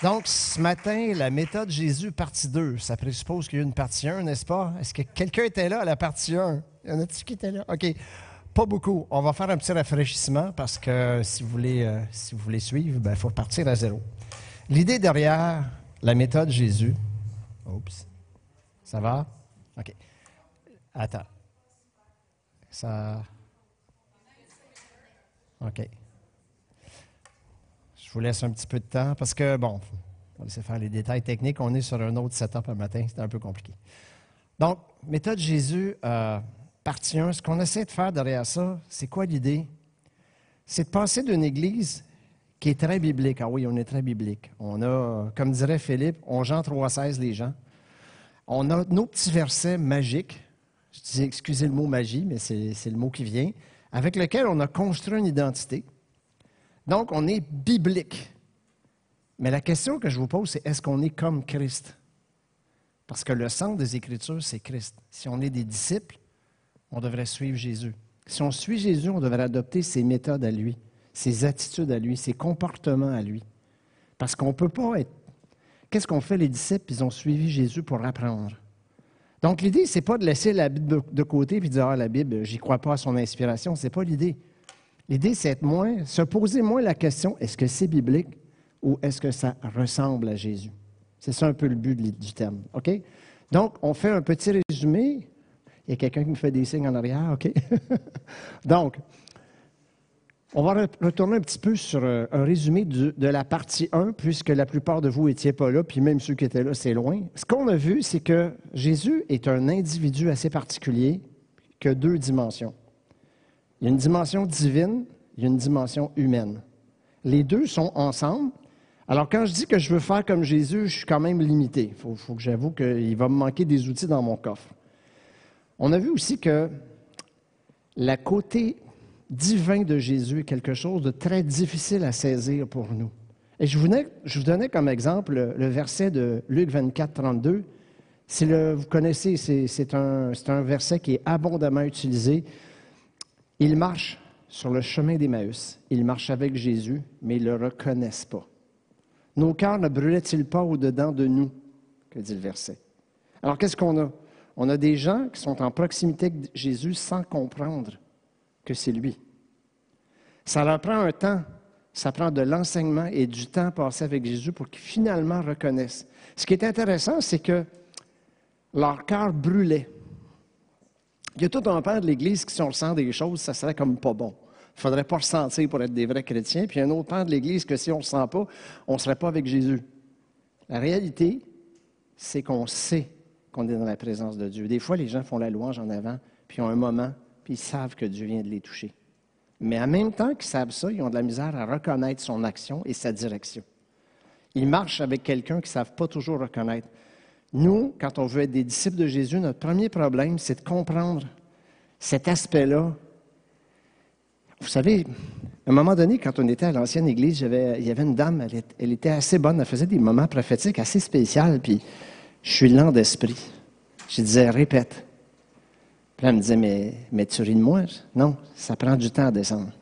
Donc, ce matin, la méthode Jésus, partie 2. Ça présuppose qu'il y a une partie 1, n'est-ce pas? Est-ce que quelqu'un était là à la partie 1? Y en a-t-il qui était là? OK. Pas beaucoup. On va faire un petit rafraîchissement parce que si vous voulez suivre, il faut partir à zéro. L'idée derrière la méthode Jésus. Oups. Ça va? OK. Attends. Ça. OK. Je vous laisse un petit peu de temps parce que, bon, on va laisser faire les détails techniques. On est sur un autre setup un matin. C'était un peu compliqué. Donc, méthode Jésus, partie 1. Ce qu'on essaie de faire derrière ça, c'est quoi l'idée? C'est de passer d'une église qui est très biblique. Ah oui, on est très biblique. On a, comme dirait Philippe, on Jean 3,16 les gens. On a nos petits versets magiques. Je dis, excusez le mot magie, mais c'est le mot qui vient, avec lequel on a construit une identité. Donc, on est biblique. Mais la question que je vous pose, c'est est-ce qu'on est comme Christ? Parce que le centre des Écritures, c'est Christ. Si on est des disciples, on devrait suivre Jésus. Si on suit Jésus, on devrait adopter ses méthodes à lui, ses attitudes à lui, ses comportements à lui. Parce qu'on ne peut pas être... Qu'est-ce qu'ont fait les disciples? Ils ont suivi Jésus pour apprendre. Donc, l'idée, ce n'est pas de laisser la Bible de côté et de dire « Ah, la Bible, j'y crois pas à son inspiration ». Ce n'est pas l'idée. L'idée, c'est se poser moins la question, est-ce que c'est biblique ou est-ce que ça ressemble à Jésus? C'est ça un peu le but du terme, OK? Donc, on fait un petit résumé. Il y a quelqu'un qui me fait des signes en arrière, OK? Donc, on va retourner un petit peu sur un résumé de la partie 1, puisque la plupart de vous n'étiez pas là, puis même ceux qui étaient là, c'est loin. Ce qu'on a vu, c'est que Jésus est un individu assez particulier qui a deux dimensions. Il y a une dimension divine, il y a une dimension humaine. Les deux sont ensemble. Alors, quand je dis que je veux faire comme Jésus, je suis quand même limité. Il faut que j'avoue qu'il va me manquer des outils dans mon coffre. On a vu aussi que le côté divin de Jésus est quelque chose de très difficile à saisir pour nous. Et je vous donnais comme exemple le verset de Luc 24, 32. Vous connaissez, c'est un verset qui est abondamment utilisé. Ils marchent sur le chemin d'Emmaüs. Ils marchent avec Jésus, mais ils ne le reconnaissent pas. Nos cœurs ne brûlaient-ils pas au-dedans de nous, que dit le verset. Alors, qu'est-ce qu'on a? On a des gens qui sont en proximité de Jésus sans comprendre que c'est lui. Ça leur prend un temps, ça prend de l'enseignement et du temps passé avec Jésus pour qu'ils finalement reconnaissent. Ce qui est intéressant, c'est que leur cœur brûlait. Il y a tout un pan de l'Église qui, si on ressent des choses, ça serait comme pas bon. Il ne faudrait pas ressentir pour être des vrais chrétiens. Puis il y a un autre pan de l'Église que si on ne ressent pas, on ne serait pas avec Jésus. La réalité, c'est qu'on sait qu'on est dans la présence de Dieu. Des fois, les gens font la louange en avant, puis ils ont un moment, puis ils savent que Dieu vient de les toucher. Mais en même temps qu'ils savent ça, ils ont de la misère à reconnaître son action et sa direction. Ils marchent avec quelqu'un qu'ils ne savent pas toujours reconnaître. Nous, quand on veut être des disciples de Jésus, notre premier problème, c'est de comprendre cet aspect-là. Vous savez, à un moment donné, quand on était à l'ancienne église, il y avait une dame, elle était assez bonne, elle faisait des moments prophétiques assez spéciaux, puis je suis lent d'esprit. Je disais, répète. Puis elle me disait, mais tu ris de moi? Non, ça prend du temps à descendre.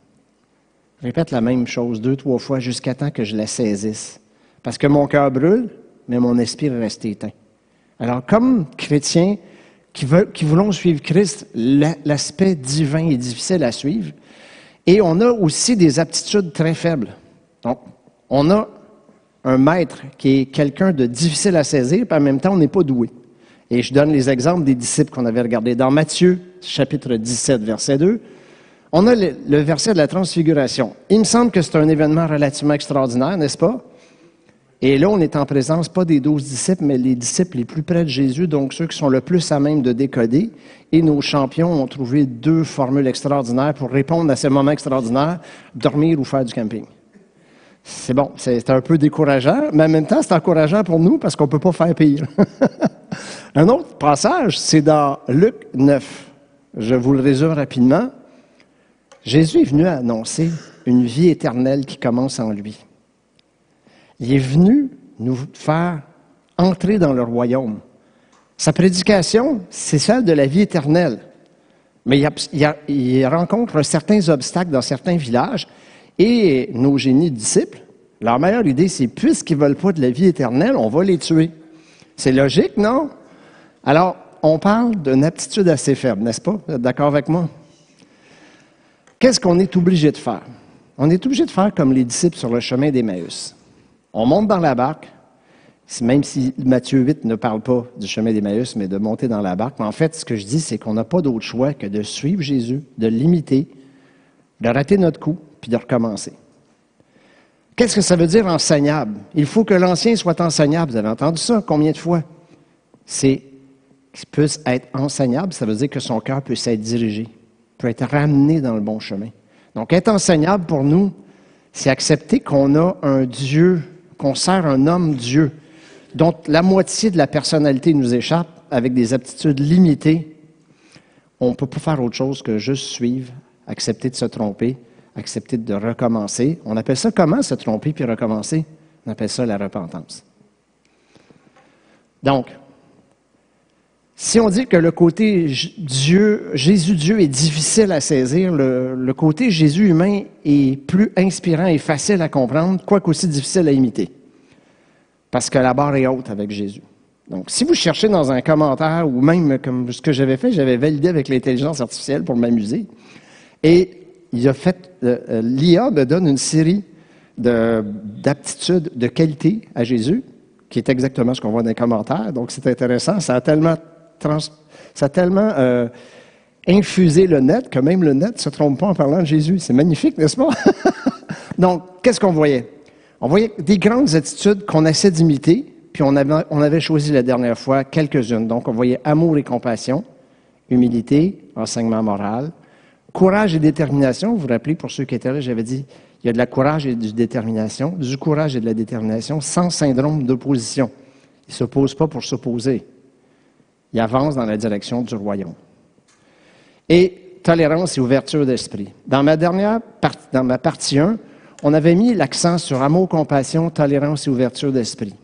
Répète la même chose 2-3 fois jusqu'à temps que je la saisisse. Parce que mon cœur brûle, mais mon esprit reste éteint. Alors, comme chrétiens qui voulons suivre Christ, l'aspect divin est difficile à suivre. Et on a aussi des aptitudes très faibles. Donc, on a un maître qui est quelqu'un de difficile à saisir, puis en même temps, on n'est pas doué. Et je donne les exemples des disciples qu'on avait regardés. Dans Matthieu, chapitre 17, verset 2, on a le verset de la transfiguration. Il me semble que c'est un événement relativement extraordinaire, n'est-ce pas? Et là, on est en présence, pas des 12 disciples, mais les disciples les plus près de Jésus, donc ceux qui sont le plus à même de décoder. Et nos champions ont trouvé 2 formules extraordinaires pour répondre à ce moment extraordinaire, dormir ou faire du camping. C'est bon, c'est un peu décourageant, mais en même temps, c'est encourageant pour nous parce qu'on ne peut pas faire pire. Un autre passage, c'est dans Luc 9. Je vous le résume rapidement. Jésus est venu annoncer une vie éternelle qui commence en lui. Il est venu nous faire entrer dans le royaume. Sa prédication, c'est celle de la vie éternelle. Mais il rencontre certains obstacles dans certains villages et nos génies disciples Leur meilleure idée, c'est puisqu'ils ne veulent pas de la vie éternelle, on va les tuer. C'est logique, non? Alors, on parle d'une aptitude assez faible, n'est-ce pas? Vous êtes d'accord avec moi? Qu'est-ce qu'on est obligé de faire? On est obligé de faire comme les disciples sur le chemin d'Emmaüs. On monte dans la barque, même si Matthieu 8 ne parle pas du chemin d'Emmaüs, mais de monter dans la barque. Mais en fait, ce que je dis, c'est qu'on n'a pas d'autre choix que de suivre Jésus, de l'imiter, de rater notre coup, puis de recommencer. Qu'est-ce que ça veut dire enseignable? Il faut que l'ancien soit enseignable. Vous avez entendu ça combien de fois? C'est qu'il puisse être enseignable, ça veut dire que son cœur puisse être dirigé, peut être ramené dans le bon chemin. Donc, être enseignable pour nous, c'est accepter qu'on a un Dieu, qu'on sert un homme Dieu, dont la moitié de la personnalité nous échappe, avec des aptitudes limitées. On ne peut pas faire autre chose que juste suivre, accepter de se tromper, accepter de recommencer. On appelle ça comment, se tromper puis recommencer? On appelle ça la repentance. Donc, si on dit que le côté Dieu, Jésus-Dieu est difficile à saisir, le côté Jésus humain est plus inspirant et facile à comprendre, quoique aussi difficile à imiter. Parce que la barre est haute avec Jésus. Donc, si vous cherchez dans un commentaire, ou même comme ce que j'avais fait, j'avais validé avec l'intelligence artificielle pour m'amuser. Et il a fait, l'IA me donne une série d'aptitudes, de qualités à Jésus, qui est exactement ce qu'on voit dans les commentaires. Donc, c'est intéressant. Ça a tellement infusé le net que même le net ne se trompe pas en parlant de Jésus. C'est magnifique, n'est-ce pas? Donc, qu'est-ce qu'on voyait? On voyait des grandes attitudes qu'on essaie d'imiter, puis on avait choisi la dernière fois quelques-unes. Donc, on voyait amour et compassion, humilité, enseignement moral, courage et détermination. Vous vous rappelez, pour ceux qui étaient là, j'avais dit, il y a de la courage et de la détermination, du courage et de la détermination, sans syndrome d'opposition. Il ne s'oppose pas pour s'opposer. Il avance dans la direction du royaume. Et tolérance et ouverture d'esprit. Dans ma partie 1, on avait mis l'accent sur amour, compassion, tolérance et ouverture d'esprit.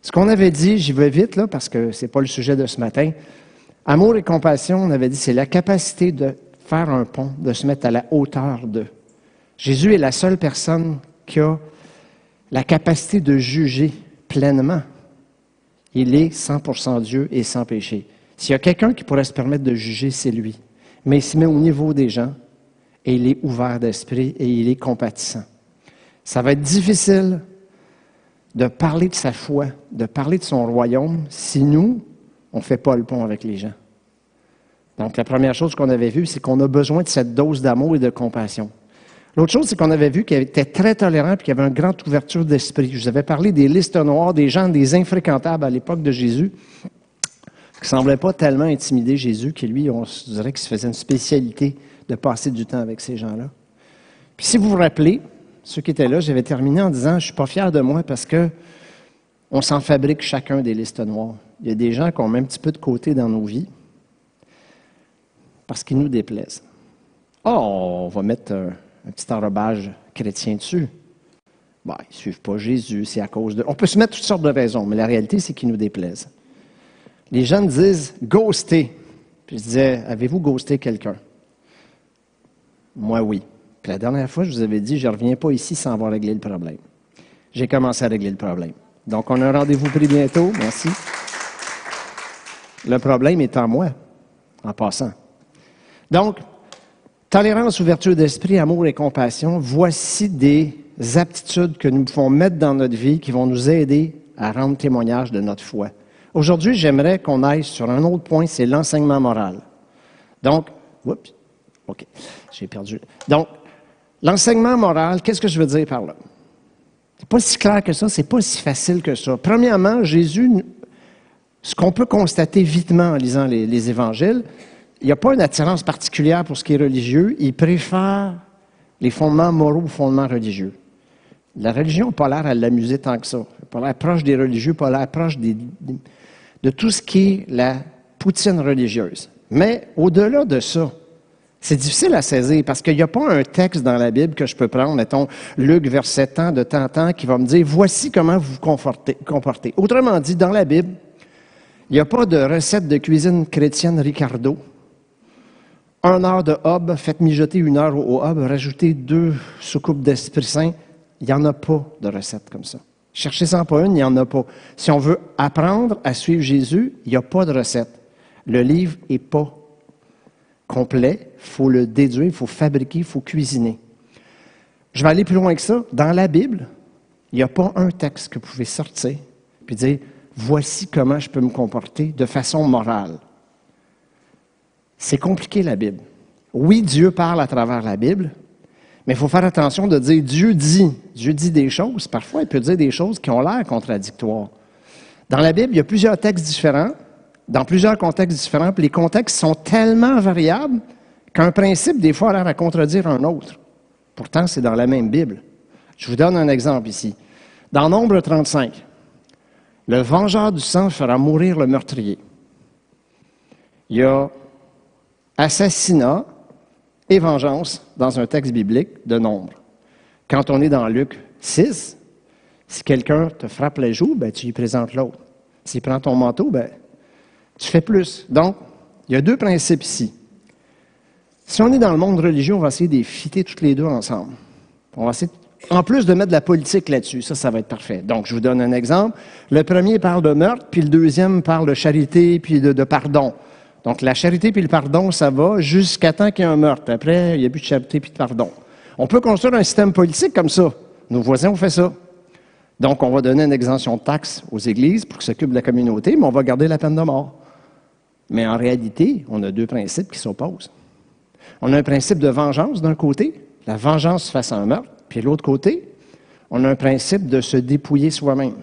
Ce qu'on avait dit, j'y vais vite là, parce que ce n'est pas le sujet de ce matin. Amour et compassion, on avait dit, c'est la capacité de faire un pont, de se mettre à la hauteur d'eux. Jésus est la seule personne qui a la capacité de juger pleinement. Il est 100% Dieu et sans péché. S'il y a quelqu'un qui pourrait se permettre de juger, c'est lui. Mais il se met au niveau des gens et il est ouvert d'esprit et il est compatissant. Ça va être difficile de parler de sa foi, de parler de son royaume, si nous, on ne fait pas le pont avec les gens. Donc, la première chose qu'on avait vue, c'est qu'on a besoin de cette dose d'amour et de compassion. L'autre chose, c'est qu'on avait vu qu'il était très tolérant et qu'il y avait une grande ouverture d'esprit. Je vous avais parlé des listes noires, des gens, des infréquentables à l'époque de Jésus, qui ne semblaient pas tellement intimider Jésus, qui lui, on se dirait qu'il se faisait une spécialité de passer du temps avec ces gens-là. Puis si vous vous rappelez, ceux qui étaient là, j'avais terminé en disant « Je ne suis pas fier de moi parce que on s'en fabrique chacun des listes noires. Il y a des gens qui ont même un petit peu de côté dans nos vies parce qu'ils nous déplaisent. Oh, on va mettre un petit enrobage chrétien dessus. Bon, ils ne suivent pas Jésus, c'est à cause de... On peut se mettre toutes sortes de raisons, mais la réalité, c'est qu'ils nous déplaisent. Les gens disent « ghoster ». Puis je disais « Avez-vous ghosté quelqu'un? » Moi, oui. Puis la dernière fois, je vous avais dit « Je ne reviens pas ici sans avoir réglé le problème. » J'ai commencé à régler le problème. Donc, on a un rendez-vous pris bientôt. Merci. Le problème est en moi, en passant. Donc, tolérance, ouverture d'esprit, amour et compassion, voici des aptitudes que nous pouvons mettre dans notre vie qui vont nous aider à rendre témoignage de notre foi. Aujourd'hui, j'aimerais qu'on aille sur un autre point, c'est l'enseignement moral. Donc, oups, OK, j'ai perdu. Donc, l'enseignement moral, qu'est-ce que je veux dire par là? C'est pas si clair que ça, c'est pas si facile que ça. Premièrement, Jésus, ce qu'on peut constater vitement en lisant les évangiles, il n'y a pas une attirance particulière pour ce qui est religieux. Il préfère les fondements moraux aux fondements religieux. La religion n'a pas l'air à l'amuser tant que ça. Elle n'a pas l'air proche des religieux, pas l'air proche de tout ce qui est la poutine religieuse. Mais au-delà de ça, c'est difficile à saisir parce qu'il n'y a pas un texte dans la Bible que je peux prendre, mettons, Luc, verset tant, de temps en temps, qui va me dire « Voici comment vous vous comportez. » Autrement dit, dans la Bible, il n'y a pas de recette de cuisine chrétienne Ricardo. 1 heure de hub, faites mijoter 1 heure au hub, rajoutez 2 soucoupes d'Esprit Saint, Il n'y en a pas de recette comme ça. Cherchez-en pas une, il n'y en a pas. Si on veut apprendre à suivre Jésus, il n'y a pas de recette. Le livre n'est pas complet, il faut le déduire, il faut fabriquer, il faut cuisiner. Je vais aller plus loin que ça. Dans la Bible, il n'y a pas un texte que vous pouvez sortir et dire « Voici comment je peux me comporter de façon morale ». C'est compliqué, la Bible. Oui, Dieu parle à travers la Bible, mais il faut faire attention de dire Dieu dit des choses. Parfois, il peut dire des choses qui ont l'air contradictoires. Dans la Bible, il y a plusieurs textes différents, dans plusieurs contextes différents, puis les contextes sont tellement variables qu'un principe, des fois, a l'air à contredire un autre. Pourtant, c'est dans la même Bible. Je vous donne un exemple ici. Dans Nombre 35, le vengeur du sang fera mourir le meurtrier. Il y a assassinat et vengeance dans un texte biblique de Nombre. Quand on est dans Luc 6, si quelqu'un te frappe les joues, ben, tu lui présentes l'autre. S'il prend ton manteau, ben, tu fais plus. Donc, il y a deux principes ici. Si on est dans le monde religieux, on va essayer de les fitter toutes les deux ensemble. On va essayer, en plus de mettre de la politique là-dessus, ça va être parfait. Donc, je vous donne un exemple. Le premier parle de meurtre, puis le deuxième parle de charité, puis de pardon. Donc, la charité puis le pardon, ça va jusqu'à temps qu'il y ait un meurtre. Après, il n'y a plus de charité puis de pardon. On peut construire un système politique comme ça. Nos voisins ont fait ça. Donc, on va donner une exemption de taxes aux églises pour qu'ils s'occupent de la communauté, mais on va garder la peine de mort. Mais en réalité, on a deux principes qui s'opposent. On a un principe de vengeance d'un côté, la vengeance face à un meurtre, puis de l'autre côté, on a un principe de se dépouiller soi-même.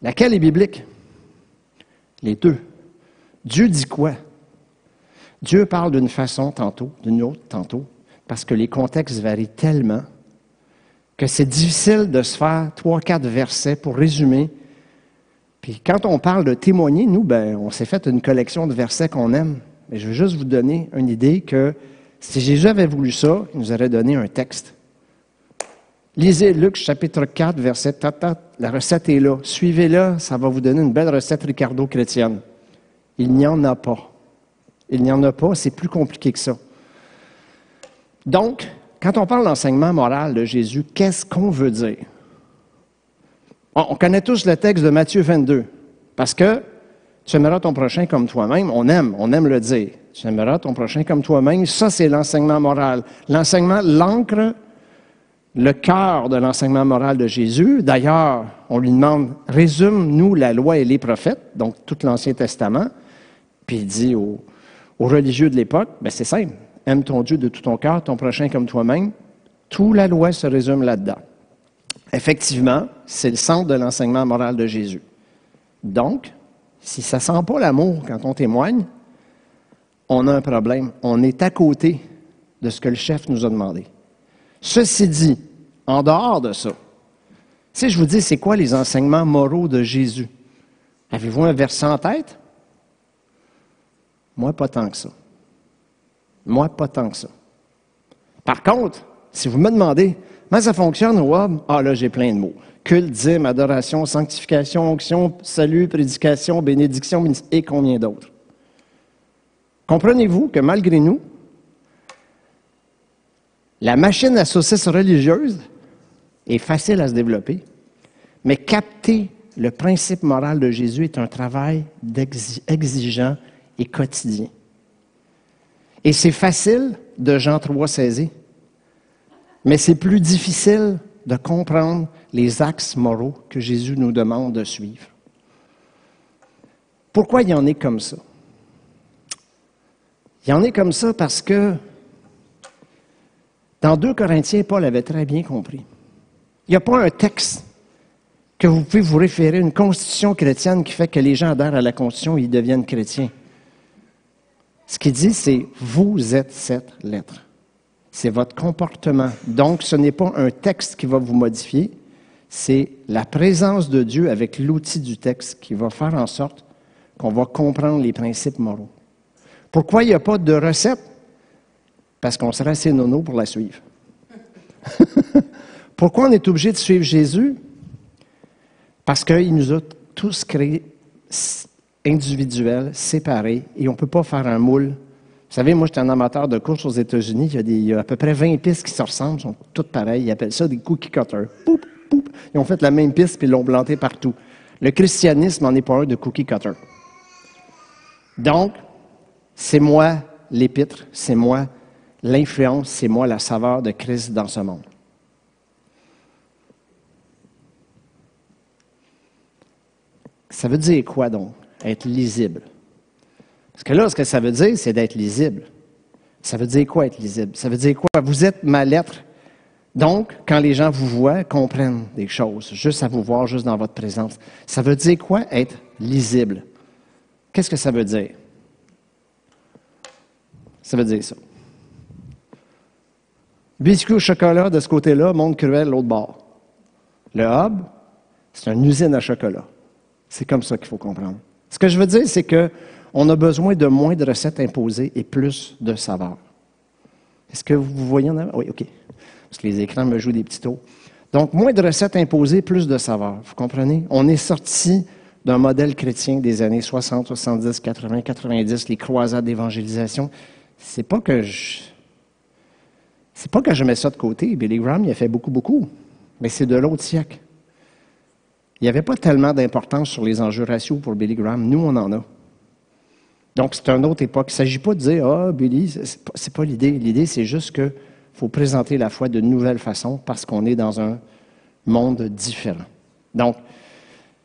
Laquelle est biblique? Les deux. Dieu dit quoi? Dieu parle d'une façon tantôt, d'une autre tantôt, parce que les contextes varient tellement que c'est difficile de se faire 3-4 versets pour résumer. Puis quand on parle de témoigner, nous, ben, on s'est fait une collection de versets qu'on aime. Mais je veux juste vous donner une idée que si Jésus avait voulu ça, il nous aurait donné un texte. Lisez Luc chapitre 4, verset tata, la recette est là. Suivez-la, ça va vous donner une belle recette Ricardo chrétienne. Il n'y en a pas. Il n'y en a pas, c'est plus compliqué que ça. Donc, quand on parle d'enseignement moral de Jésus, qu'est-ce qu'on veut dire? On connaît tous le texte de Matthieu 22, parce que tu aimeras ton prochain comme toi-même, on aime le dire. Tu aimeras ton prochain comme toi-même, ça c'est l'enseignement moral. L'enseignement, l'ancre, le cœur de l'enseignement moral de Jésus. D'ailleurs, on lui demande, résume-nous la loi et les prophètes, donc tout l'Ancien Testament. Puis il dit aux religieux de l'époque, ben c'est simple, aime ton Dieu de tout ton cœur, ton prochain comme toi-même. Toute la loi se résume là-dedans. Effectivement, c'est le centre de l'enseignement moral de Jésus. Donc, si ça ne sent pas l'amour quand on témoigne, on a un problème. On est à côté de ce que le chef nous a demandé. Ceci dit, en dehors de ça, si je vous dis c'est quoi les enseignements moraux de Jésus, avez-vous un verset en tête? Moi, pas tant que ça. Moi, pas tant que ça. Par contre, si vous me demandez comment ça fonctionne au web, là, j'ai plein de mots. Culte, dîme, adoration, sanctification, onction, salut, prédication, bénédiction, et combien d'autres. Comprenez-vous que malgré nous, la machine à saucisse religieuse est facile à se développer, mais capter le principe moral de Jésus est un travail exigeant et quotidien. Et c'est facile de Jean 3 saisir, mais c'est plus difficile de comprendre les axes moraux que Jésus nous demande de suivre. Pourquoi il y en est comme ça? Il y en est comme ça parce que dans 2 Corinthiens, Paul avait très bien compris. Il n'y a pas un texte que vous pouvez vous référer, une constitution chrétienne qui fait que les gens adhèrent à la constitution et ils deviennent chrétiens. Ce qu'il dit, c'est « vous êtes cette lettre ». C'est votre comportement. Donc, ce n'est pas un texte qui va vous modifier, c'est la présence de Dieu avec l'outil du texte qui va faire en sorte qu'on va comprendre les principes moraux. Pourquoi il n'y a pas de recette? Parce qu'on serait assez nono pour la suivre. Pourquoi on est obligé de suivre Jésus? Parce qu'il nous a tous créés individuels, séparés, et on ne peut pas faire un moule Vous savez, moi, j'étais un amateur de course aux États-Unis. Il y a à peu près 20 pistes qui se ressemblent, sont toutes pareilles. Ils appellent ça des cookie cutters. Poup, poup. Ils ont fait la même piste puis ils l'ont plantée partout. Le christianisme n'en est pas un de cookie cutter. Donc, c'est moi l'épître, c'est moi l'influence, c'est moi la saveur de Christ dans ce monde. Ça veut dire quoi donc, être lisible? Parce que là, ce que ça veut dire, c'est d'être lisible. Ça veut dire quoi, être lisible? Ça veut dire quoi? Vous êtes ma lettre. Donc, quand les gens vous voient, comprennent des choses, juste à vous voir, juste dans votre présence. Ça veut dire quoi, être lisible? Qu'est-ce que ça veut dire? Ça veut dire ça. Biscuit au chocolat de ce côté-là, Monde Cruel l'autre bord. Le hub, c'est une usine à chocolat. C'est comme ça qu'il faut comprendre. Ce que je veux dire, c'est qu'on a besoin de moins de recettes imposées et plus de saveurs. Est-ce que vous voyez en avant? Oui, OK. Parce que les écrans me jouent des petits taux. Donc, moins de recettes imposées, plus de saveurs. Vous comprenez? On est sorti d'un modèle chrétien des années 60, 70, 80, 90, les croisades d'évangélisation. C'est pas que je mets ça de côté. Billy Graham, il a fait beaucoup, beaucoup. Mais c'est de l'autre siècle. Il n'y avait pas tellement d'importance sur les enjeux raciaux pour Billy Graham. Nous, on en a. Donc, c'est une autre époque. Il ne s'agit pas de dire « Ah, Billy, c'est pas l'idée. » L'idée, c'est juste qu'il faut présenter la foi de nouvelles façons parce qu'on est dans un monde différent. Donc,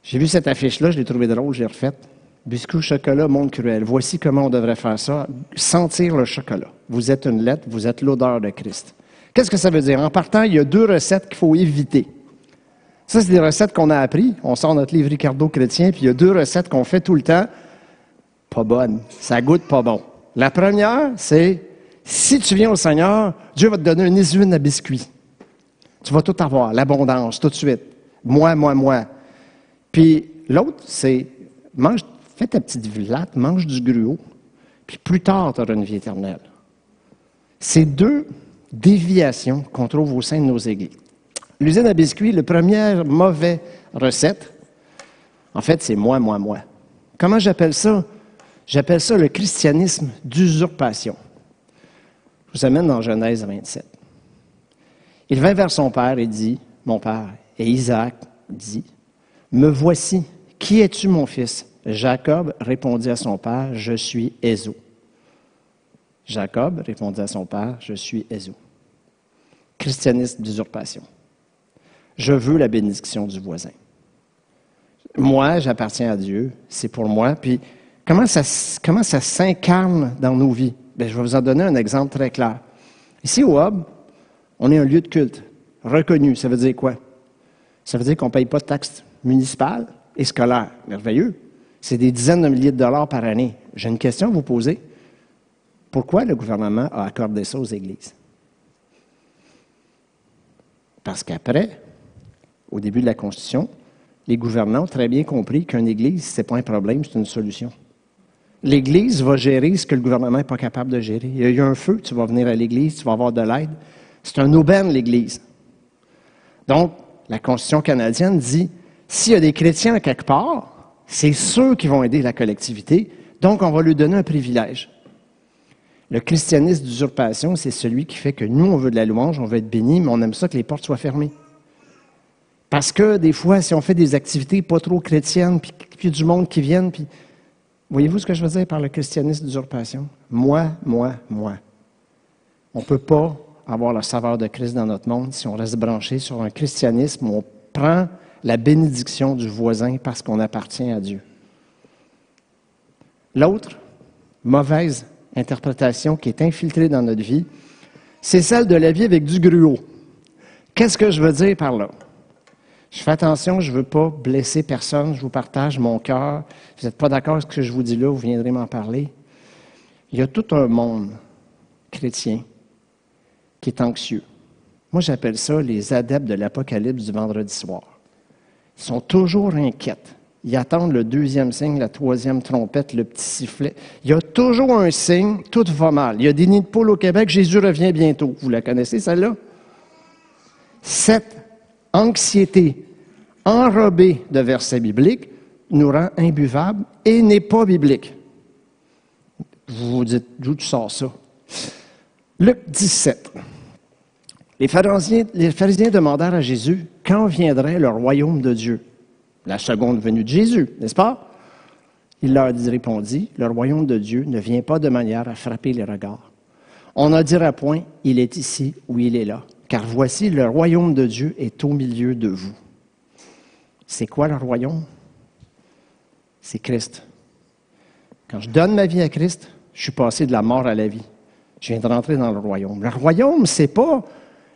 j'ai vu cette affiche-là, je l'ai trouvée drôle, je l'ai refaite. Biscuit au chocolat, Monde Cruel. Voici comment on devrait faire ça. Sentir le chocolat. Vous êtes une lettre, vous êtes l'odeur de Christ. Qu'est-ce que ça veut dire? En partant, il y a 2 recettes qu'il faut éviter. Ça, c'est des recettes qu'on a apprises. On sort notre livre Ricardo chrétien, puis il y a 2 recettes qu'on fait tout le temps. Pas bonnes. Ça goûte pas bon. La première, c'est si tu viens au Seigneur, Dieu va te donner une usine à biscuits. Tu vas tout avoir, l'abondance, tout de suite. Moi, moi, moi. Puis l'autre, c'est fais ta petite villate, mange du gruau, puis plus tard, tu auras une vie éternelle. C'est 2 déviations qu'on trouve au sein de nos églises. L'usine à biscuits, la première mauvaise recette, en fait, c'est moi, moi, moi. Comment j'appelle ça? J'appelle ça le christianisme d'usurpation. Je vous amène dans Genèse 27. Il vint vers son père et dit, mon père, et Isaac dit, me voici, qui es-tu mon fils? Jacob répondit à son père, je suis Ésaü. Jacob répondit à son père, je suis Ésaü. Christianisme d'usurpation. Je veux la bénédiction du voisin. Moi, j'appartiens à Dieu, c'est pour moi. Puis, comment ça s'incarne dans nos vies? Bien, je vais vous en donner un exemple très clair. Ici, au Hub, on est un lieu de culte reconnu. Ça veut dire quoi? Ça veut dire qu'on ne paye pas de taxes municipales et scolaires. Merveilleux. C'est des dizaines de milliers de dollars par année. J'ai une question à vous poser. Pourquoi le gouvernement a accordé ça aux églises? Parce qu'après, au début de la Constitution, les gouvernants ont très bien compris qu'une église, ce n'est pas un problème, c'est une solution. L'Église va gérer ce que le gouvernement n'est pas capable de gérer. Il y a eu un feu, tu vas venir à l'Église, tu vas avoir de l'aide. C'est un aubaine, l'Église. Donc, la Constitution canadienne dit, s'il y a des chrétiens à quelque part, c'est ceux qui vont aider la collectivité, donc on va lui donner un privilège. Le christianisme d'usurpation, c'est celui qui fait que nous, on veut de la louange, on veut être bénis, mais on aime ça que les portes soient fermées. Parce que des fois, si on fait des activités pas trop chrétiennes, puis il y a du monde qui viennent, puis voyez-vous ce que je veux dire par le christianisme d'usurpation? Moi, moi, moi. On ne peut pas avoir la saveur de Christ dans notre monde si on reste branché sur un christianisme où on prend la bénédiction du voisin parce qu'on appartient à Dieu. L'autre mauvaise interprétation qui est infiltrée dans notre vie, c'est celle de la vie avec du gruau. Qu'est-ce que je veux dire par là? Je fais attention, je ne veux pas blesser personne, je vous partage mon cœur. Vous n'êtes pas d'accord avec ce que je vous dis là, vous viendrez m'en parler. Il y a tout un monde chrétien qui est anxieux. Moi, j'appelle ça les adeptes de l'Apocalypse du vendredi soir. Ils sont toujours inquiets. Ils attendent le 2e signe, la 3e trompette, le petit sifflet. Il y a toujours un signe, tout va mal. Il y a des nids de poules au Québec, Jésus revient bientôt. Vous la connaissez, celle-là? Cette anxiété enrobée de versets bibliques nous rend imbuvables et n'est pas biblique. Vous vous dites, d'où tu sors ça? Luc 17. Les pharisiens demandèrent à Jésus quand viendrait le royaume de Dieu. La seconde venue de Jésus, n'est-ce pas? Il leur répondit, le royaume de Dieu ne vient pas de manière à frapper les regards. On ne dira point, il est ici ou il est là, car voici, le royaume de Dieu est au milieu de vous. C'est quoi le royaume? C'est Christ. Quand je donne ma vie à Christ, je suis passé de la mort à la vie. Je viens de rentrer dans le royaume. Le royaume, c'est pas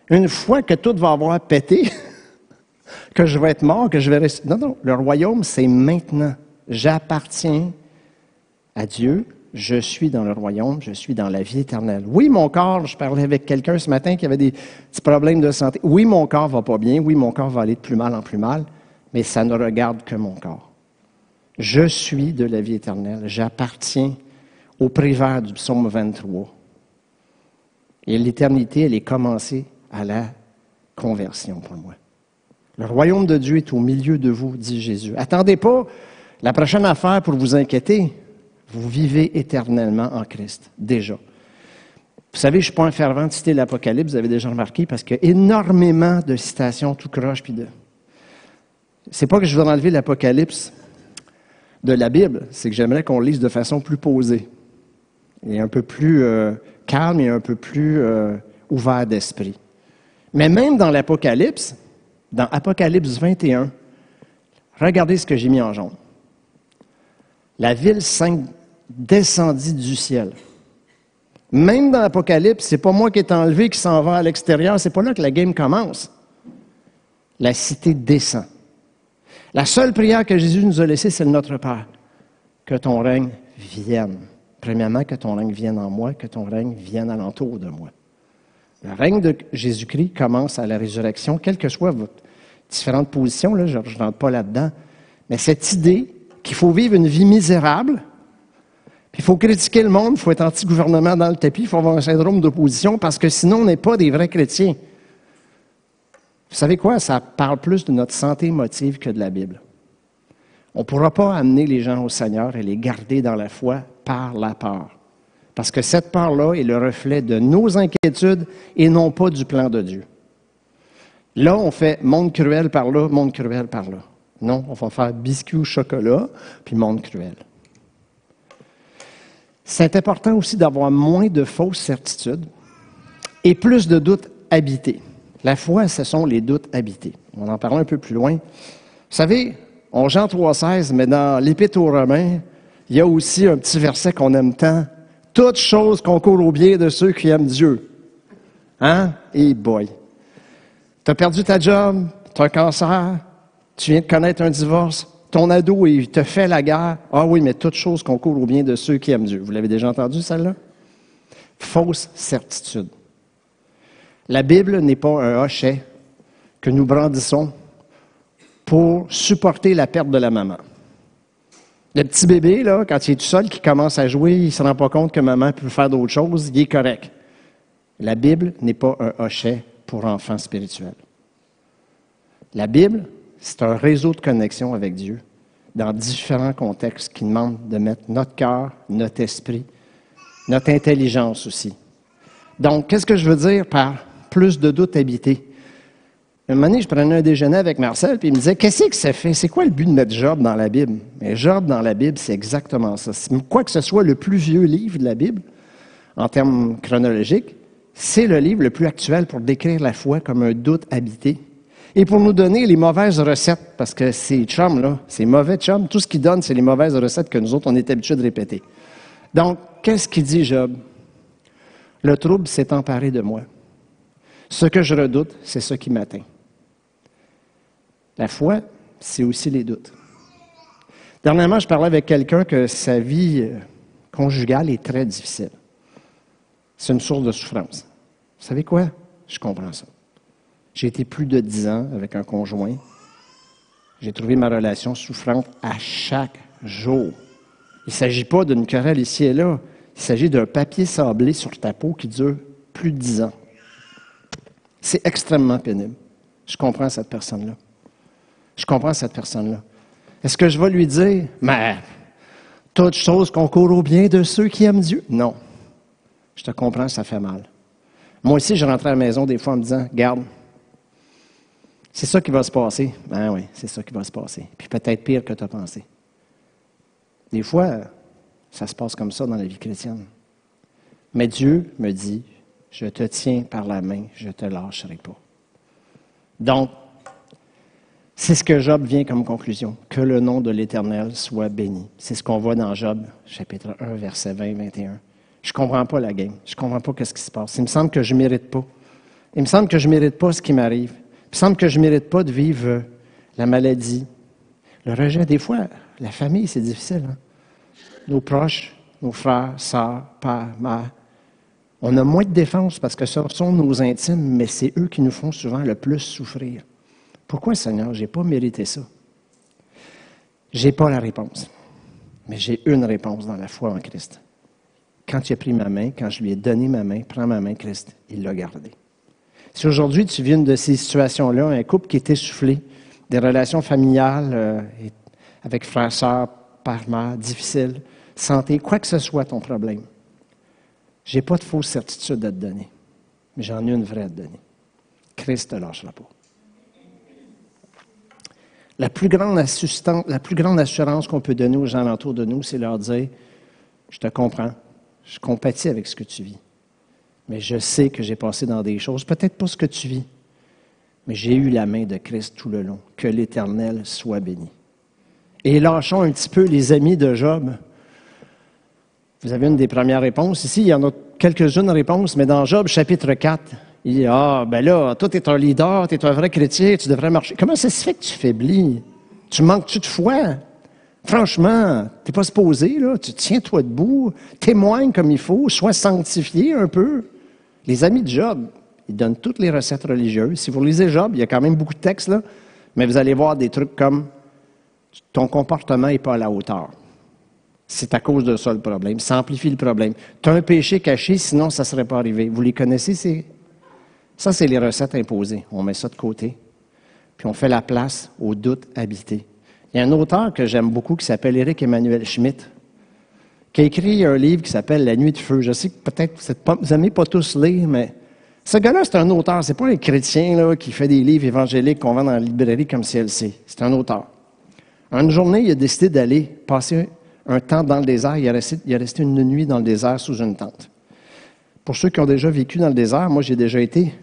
une fois que tout va avoir pété, que je vais être mort, que je vais rester. Non, non. Le royaume, c'est maintenant. J'appartiens à Dieu. Je suis dans le royaume. Je suis dans la vie éternelle. Oui, mon corps, je parlais avec quelqu'un ce matin qui avait des petits problèmes de santé. Oui, mon corps va pas bien. Oui, mon corps va aller de plus mal en plus mal. Mais ça ne regarde que mon corps. Je suis de la vie éternelle. J'appartiens au prévert du psaume 23. Et l'éternité, elle est commencée à la conversion pour moi. Le royaume de Dieu est au milieu de vous, dit Jésus. Attendez pas la prochaine affaire pour vous inquiéter. Vous vivez éternellement en Christ, déjà. Vous savez, je ne suis pas un fervent de citer l'Apocalypse, vous avez déjà remarqué, parce qu'il y a énormément de citations tout croche. C'est pas que je veux enlever l'Apocalypse de la Bible, c'est que j'aimerais qu'on le lise de façon plus posée, et un peu plus calme et un peu plus ouvert d'esprit. Mais même dans l'Apocalypse, dans Apocalypse 21, regardez ce que j'ai mis en jaune. La ville sainte descendit du ciel. Même dans l'Apocalypse, c'est pas moi qui est enlevé, qui s'en va à l'extérieur, c'est pas là que la game commence. La cité descend. La seule prière que Jésus nous a laissée, c'est le Notre Père. Que ton règne vienne. Premièrement, que ton règne vienne en moi, que ton règne vienne alentour de moi. Le règne de Jésus-Christ commence à la résurrection, quelle que soit votre différente position, là, je ne rentre pas là-dedans, mais cette idée qu'il faut vivre une vie misérable, puis il faut critiquer le monde, il faut être anti-gouvernement dans le tapis, il faut avoir un syndrome d'opposition, parce que sinon, on n'est pas des vrais chrétiens. Vous savez quoi? Ça parle plus de notre santé émotive que de la Bible. On ne pourra pas amener les gens au Seigneur et les garder dans la foi par la peur. Parce que cette peur-là est le reflet de nos inquiétudes et non pas du plan de Dieu. Là, on fait monde cruel par là, monde cruel par là. Non, on va faire biscuit au chocolat, puis monde cruel. C'est important aussi d'avoir moins de fausses certitudes et plus de doutes habités. La foi, ce sont les doutes habités. On en parlera un peu plus loin. Vous savez, on Jean 3,16, mais dans l'Épître aux Romains, il y a aussi un petit verset qu'on aime tant. Toutes choses concourent au bien de ceux qui aiment Dieu. Hein? Et boy! Tu as perdu ta job, tu as un cancer, tu viens de connaître un divorce, ton ado, il te fait la guerre. Ah oui, mais toutes choses concourent au bien de ceux qui aiment Dieu. Vous l'avez déjà entendu, celle-là? Fausse certitude. La Bible n'est pas un hochet que nous brandissons pour supporter la perte de la maman. Le petit bébé, là, quand il est tout seul, qui commence à jouer, il ne se rend pas compte que maman peut faire d'autres choses, il est correct. La Bible n'est pas un hochet pour enfants spirituels. La Bible, c'est un réseau de connexion avec Dieu dans différents contextes qui demandent de mettre notre cœur, notre esprit, notre intelligence aussi. Donc, qu'est-ce que je veux dire par plus de doutes habités? Un moment donné, je prenais un déjeuner avec Marcel, puis il me disait, qu'est-ce que ça fait? C'est quoi le but de mettre Job dans la Bible? Mais Job dans la Bible, c'est exactement ça. Quoi que ce soit le plus vieux livre de la Bible, en termes chronologiques, c'est le livre le plus actuel pour décrire la foi comme un doute habité et pour nous donner les mauvaises recettes, parce que ces chums, là, ces mauvais chums, tout ce qu'ils donnent, c'est les mauvaises recettes que nous autres, on est habitués de répéter. Donc, qu'est-ce qu'il dit Job? Le trouble s'est emparé de moi. Ce que je redoute, c'est ce qui m'atteint. La foi, c'est aussi les doutes. Dernièrement, je parlais avec quelqu'un que sa vie conjugale est très difficile. C'est une source de souffrance. Vous savez quoi? Je comprends ça. J'ai été plus de 10 ans avec un conjoint. J'ai trouvé ma relation souffrante à chaque jour. Il ne s'agit pas d'une querelle ici et là. Il s'agit d'un papier sablé sur ta peau qui dure plus de 10 ans. C'est extrêmement pénible. Je comprends cette personne-là. Je comprends cette personne-là. Est-ce que je vais lui dire, mais Toutes choses concourent au bien de ceux qui aiment Dieu. Non. Je te comprends, ça fait mal. Moi aussi, je rentrais à la maison des fois en me disant, garde, c'est ça qui va se passer. Ben oui, c'est ça qui va se passer. Puis peut-être pire que tu as pensé. Des fois, ça se passe comme ça dans la vie chrétienne. Mais Dieu me dit, je te tiens par la main, je ne te lâcherai pas. Donc, c'est ce que Job vient comme conclusion. Que le nom de l'Éternel soit béni. C'est ce qu'on voit dans Job, chapitre 1, versets 20-21. Je ne comprends pas la game. Je ne comprends pas ce qui se passe. Il me semble que je ne mérite pas. Il me semble que je ne mérite pas ce qui m'arrive. Il me semble que je ne mérite pas de vivre la maladie, le rejet. Des fois, la famille, c'est difficile. Hein? Nos proches, nos frères, sœurs, pères, mères, on a moins de défense parce que ce sont nos intimes, mais c'est eux qui nous font souvent le plus souffrir. Pourquoi, Seigneur, je n'ai pas mérité ça? Je n'ai pas la réponse, mais j'ai une réponse dans la foi en Christ. Quand il a pris ma main, quand je lui ai donné ma main, prends ma main, Christ, il l'a gardée. Si aujourd'hui tu vis une de ces situations-là, un couple qui est essoufflé, des relations familiales avec frères, sœurs, père, mère, difficiles, santé, quoi que ce soit ton problème, je n'ai pas de fausse certitude à te donner, mais j'en ai une vraie à te donner. Christ ne te lâchera pas. La plus grande assurance qu'on peut donner aux gens autour de nous, c'est leur dire, je te comprends, je compatis avec ce que tu vis, mais je sais que j'ai passé dans des choses, peut-être pas ce que tu vis, mais j'ai eu la main de Christ tout le long. Que l'Éternel soit béni. Et lâchons un petit peu les amis de Job. Vous avez une des premières réponses. Ici, il y en a quelques-unes réponses, mais dans Job, chapitre 4, il dit, ben là, toi, tu es un leader, tu es un vrai chrétien, tu devrais marcher. Comment ça se fait que tu faiblis? Tu manques-tu de foi? Franchement, tu n'es pas supposé, là. Tu tiens-toi debout, témoigne comme il faut, sois sanctifié un peu. Les amis de Job, ils donnent toutes les recettes religieuses. Si vous lisez Job, il y a quand même beaucoup de textes, là, mais vous allez voir des trucs comme ton comportement n'est pas à la hauteur. C'est à cause de ça le problème. Ça amplifie le problème. Tu as un péché caché, sinon ça ne serait pas arrivé. Vous les connaissez? Ça, c'est les recettes imposées. On met ça de côté, puis on fait la place au doute habité. Il y a un auteur que j'aime beaucoup qui s'appelle Éric Emmanuel Schmitt, qui a écrit un livre qui s'appelle La nuit de feu. Je sais que peut-être vous n'aimez pas tous lire, mais ce gars-là, c'est un auteur. C'est pas un chrétien là, qui fait des livres évangéliques qu'on vend dans la librairie comme CLC. C'est un auteur. Une journée, il a décidé d'aller passer un temps dans le désert. Il a resté une nuit dans le désert sous une tente. Pour ceux qui ont déjà vécu dans le désert, moi, j'ai déjà été.